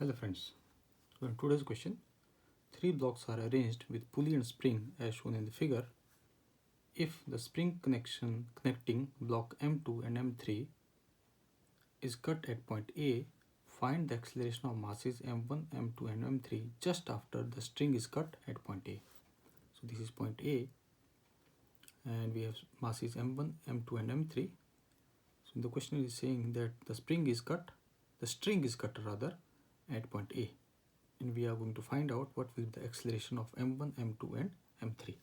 Hello friends. So in today's question, three blocks are arranged with pulley and spring as shown in the figure. If the spring connection connecting block M2 and M3 is cut at point A, find the acceleration of masses M1, M2 and M3 just after the string is cut at point A. So this is point A and we have masses M1, M2 and M3. So the question is saying that the string is cut rather at point A. And we are going to find out what will be the acceleration of M1, M2 and M3.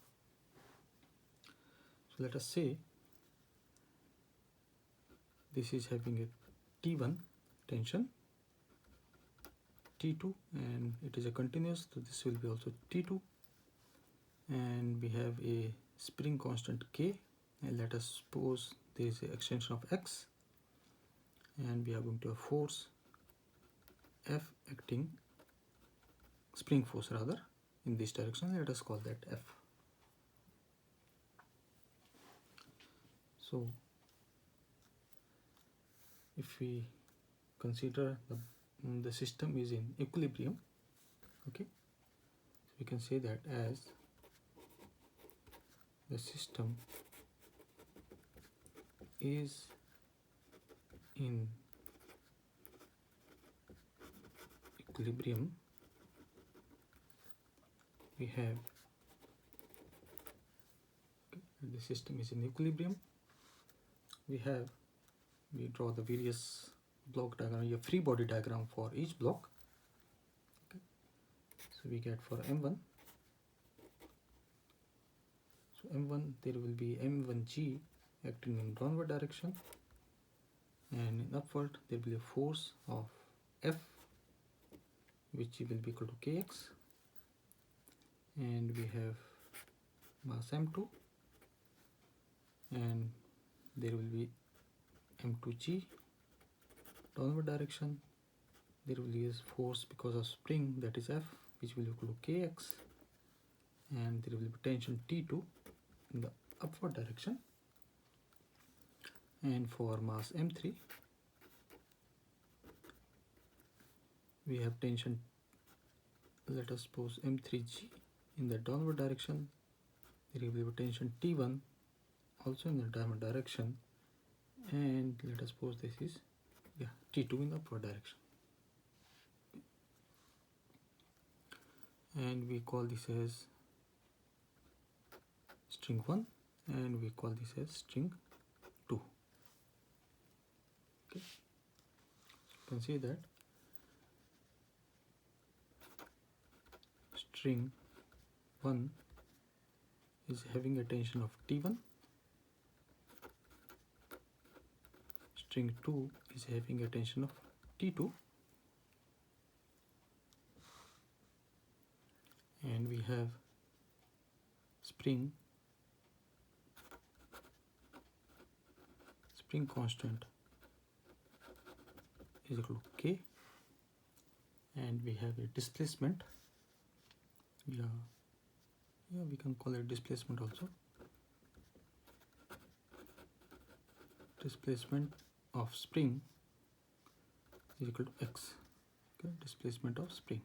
So let us say this is having a T1 tension, T2, and it is a continuous, so this will be also T2, and we have a spring constant K, and let us suppose there is an extension of X, and we are going to have force F acting, spring force rather, in this direction. Let us call that F. So if we consider the system is in equilibrium, okay, so we can say that as the system is in equilibrium, we have the system is in equilibrium, we draw the various block diagram, a free body diagram for each block. Okay. So we get for M1, so M1 there will be M1G acting in downward direction, and in upward there will be a force of F which will be equal to Kx, and we have mass M2, and there will be M2G downward direction, there will be a force because of spring, that is F, which will be equal to Kx, and there will be tension T2 in the upward direction. And for mass M3 we have tension, let us suppose M3G in the downward direction, there will be tension T1 also in the downward direction, and let us suppose this is T2 in the upward direction, and we call this as string 1 and we call this as string 2. Okay, so you can see that string 1 is having a tension of T1, string 2 is having a tension of T2, and we have spring constant is equal to K, and we have a displacement, we can call it displacement also, displacement of spring is equal to X. Okay, displacement of spring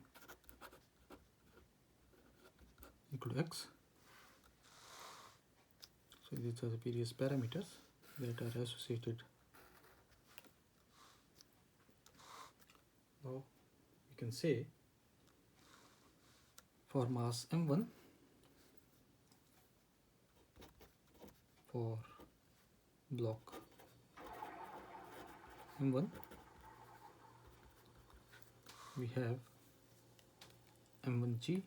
equal to X. So these are the various parameters that are associated. Now we can say for mass M1, for block M1 we have M1G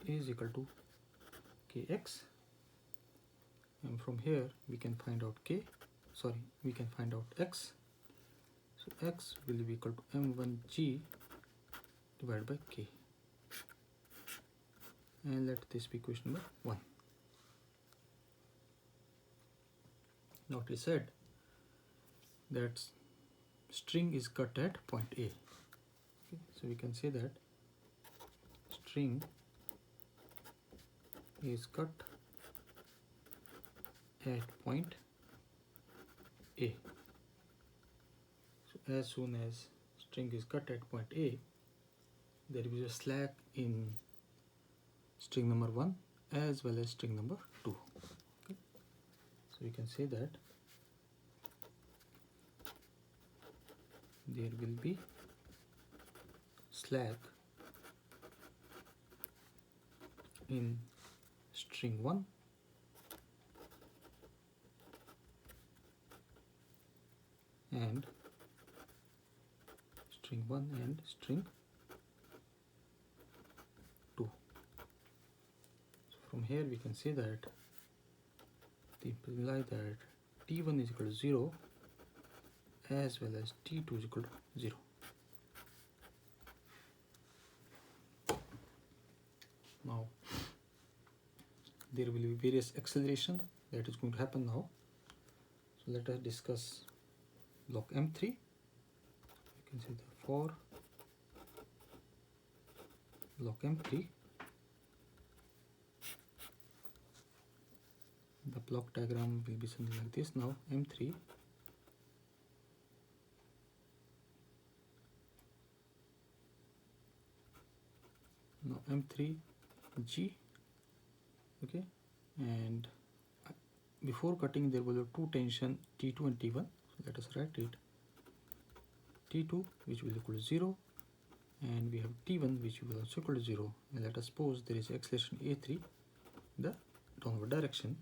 is equal to Kx, and from here we can find out we can find out X. So X will be equal to M1G divided by K, and let this be question number 1. Now it is said that string is cut at point A. Okay, so we can say that string is cut at point A. So as soon as string is cut at point A, there will be a slack in string number 1 as well as string number 2. Okay. So we can say that there will be slack in string 1 and string 1 and string 2. So from here we can say that the imply that t1 is equal to 0 as well as t2 is equal to 0. Now there will be various acceleration that is going to happen now. So let us discuss block M3. You can say the for block M3, the block diagram will be something like this. Now M3 G, okay, and before cutting there was a two tension T2 and T1. So let us write it T2 which will equal to 0 and we have T1 which will also equal to 0, and let us suppose there is acceleration A3 in the downward direction.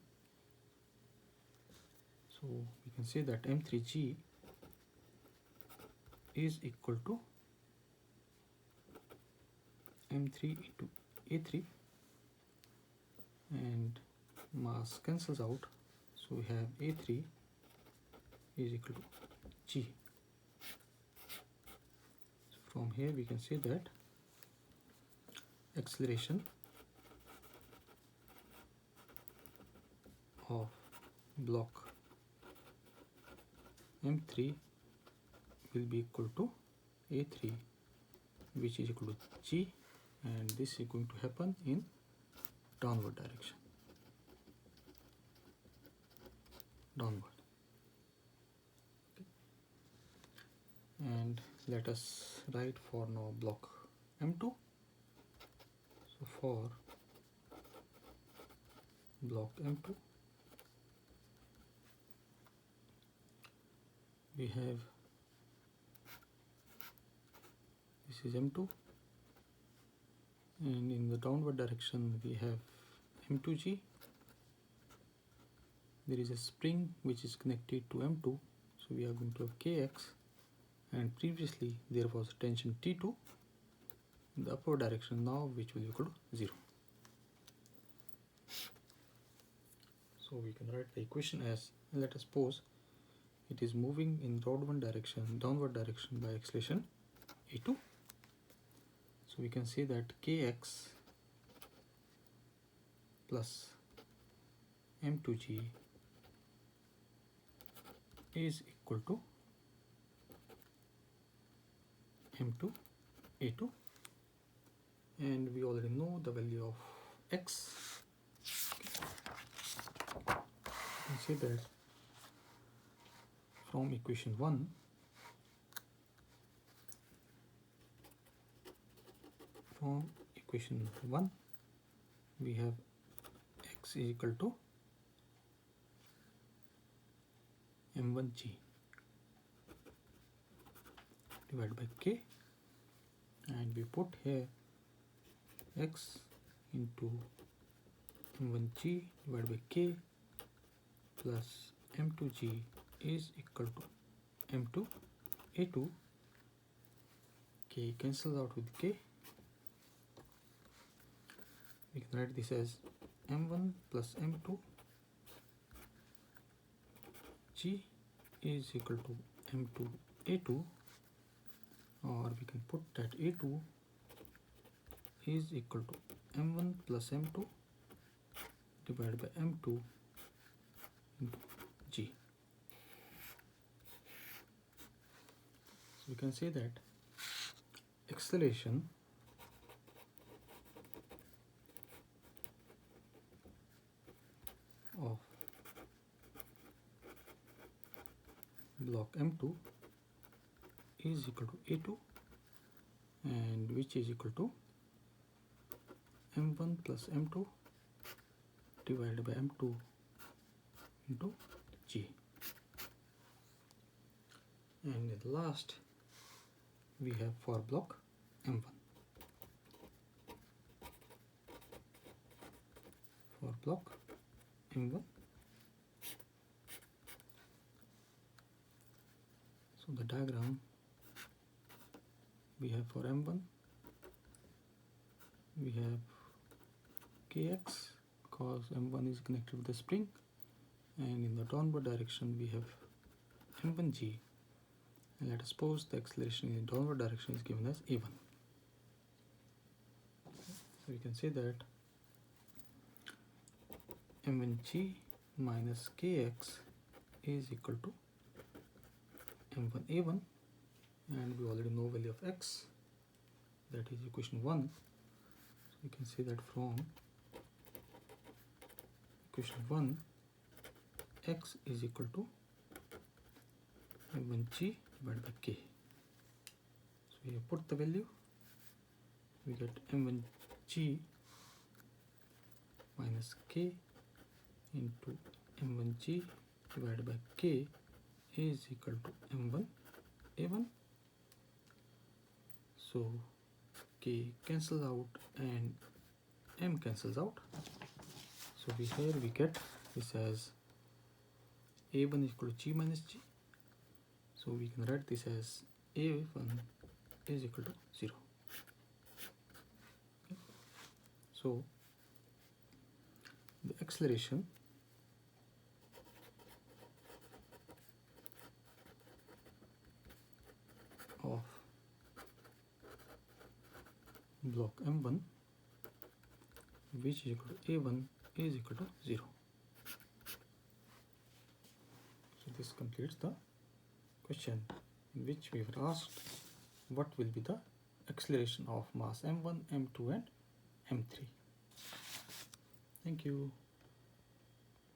So we can say that M3G is equal to M3 into A3, and mass cancels out, so we have A3 is equal to G. So from here we can say that acceleration of block M3 will be equal to A3 which is equal to G, and this is going to happen in downward direction. Downward. Okay. And let us write for now block M2. So for block M2 we have, this is M2, and in the downward direction we have M2G. There is a spring which is connected to M2, so we are going to have Kx, and previously there was tension T2 in the upward direction now which will equal to 0. So we can write the equation as, let us suppose it is moving in downward direction by acceleration A2. So we can say that Kx plus M2G is equal to M2 A2, and we already know the value of x. Okay. You can say that from equation 1 we have x is equal to m1g divided by k, and we put here x into m1g divided by k plus m2g is equal to m2 a2. K cancels out with k. We can write this as m1 plus m2 g is equal to m2 a2, or we can put that a2 is equal to m1 plus m2 divided by m2 into g. So we can say that acceleration of block M2 is equal to A2, and which is equal to M1 plus M2 divided by M2 into G. And at last we have for block M1. For block M1, so the diagram we have for M1, we have Kx because M1 is connected with the spring, and in the downward direction we have M1G, and let us suppose the acceleration in the downward direction is given as A1. So we can say that M1G minus Kx is equal to M1A1, and we already know value of x, that is equation 1. So we can say that from equation 1, x is equal to M1G divided by K. So we have put the value, we get M1G minus K into M1G divided by K is equal to M1A1. So K cancels out and M cancels out. So here we get this as A1 equal to G minus G. So we can write this as A1 is equal to 0. Okay. So the acceleration of block M1, which is equal to A1, is equal to 0. So this completes the question in which we were asked what will be the acceleration of mass M1, M2 and M3. Thank you.